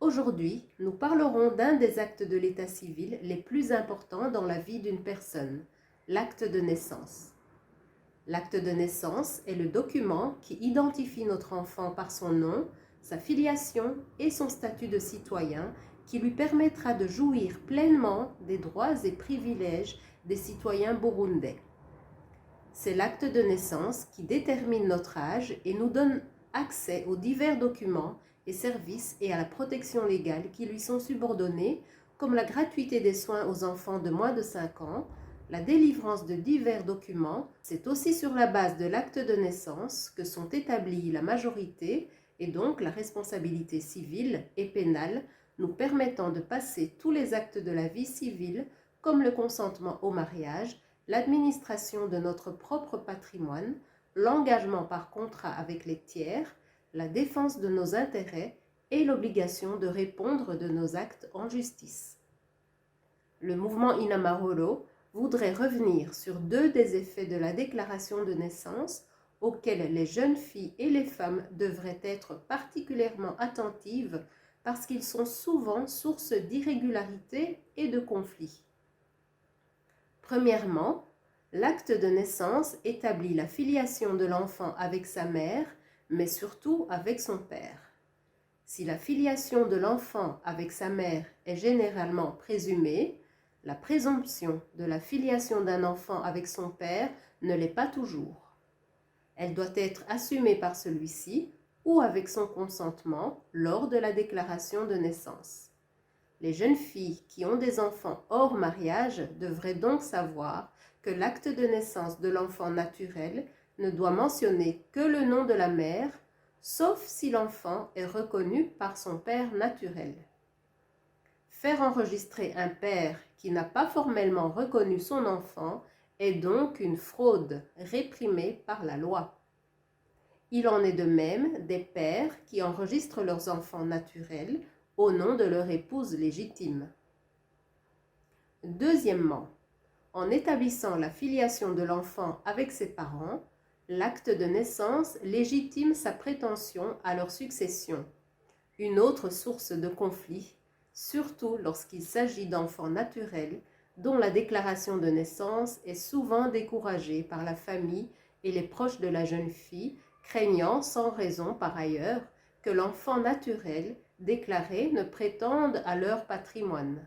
Aujourd'hui, nous parlerons d'un des actes de l'état civil les plus importants dans la vie d'une personne, l'acte de naissance. L'acte de naissance est le document qui identifie notre enfant par son nom, sa filiation et son statut de citoyen qui lui permettra de jouir pleinement des droits et privilèges des citoyens burundais. C'est l'acte de naissance qui détermine notre âge et nous donne accès aux divers documents et services et à la protection légale qui lui sont subordonnés, comme la gratuité des soins aux enfants de moins de 5 ans, la délivrance de divers documents. C'est aussi sur la base de l'acte de naissance que sont établies la majorité et donc la responsabilité civile et pénale, nous permettant de passer tous les actes de la vie civile, comme le consentement au mariage, l'administration de notre propre patrimoine, l'engagement par contrat avec les tiers, la défense de nos intérêts et l'obligation de répondre de nos actes en justice. Le mouvement Inamahoro voudrait revenir sur 2 des effets de la déclaration de naissance auxquels les jeunes filles et les femmes devraient être particulièrement attentives parce qu'ils sont souvent source d'irrégularités et de conflits. Premièrement, l'acte de naissance établit la filiation de l'enfant avec sa mère, mais surtout avec son père. Si la filiation de l'enfant avec sa mère est généralement présumée, la présomption de la filiation d'un enfant avec son père ne l'est pas toujours. Elle doit être assumée par celui-ci ou avec son consentement lors de la déclaration de naissance. Les jeunes filles qui ont des enfants hors mariage devraient donc savoir que l'acte de naissance de l'enfant naturel ne doit mentionner que le nom de la mère, sauf si l'enfant est reconnu par son père naturel. Faire enregistrer un père qui n'a pas formellement reconnu son enfant est donc une fraude réprimée par la loi. Il en est de même des pères qui enregistrent leurs enfants naturels au nom de leur épouse légitime. Deuxièmement, en établissant la filiation de l'enfant avec ses parents, l'acte de naissance légitime sa prétention à leur succession, une autre source de conflit, surtout lorsqu'il s'agit d'enfants naturels dont la déclaration de naissance est souvent découragée par la famille et les proches de la jeune fille, craignant sans raison par ailleurs que l'enfant naturel déclaré ne prétende à leur patrimoine.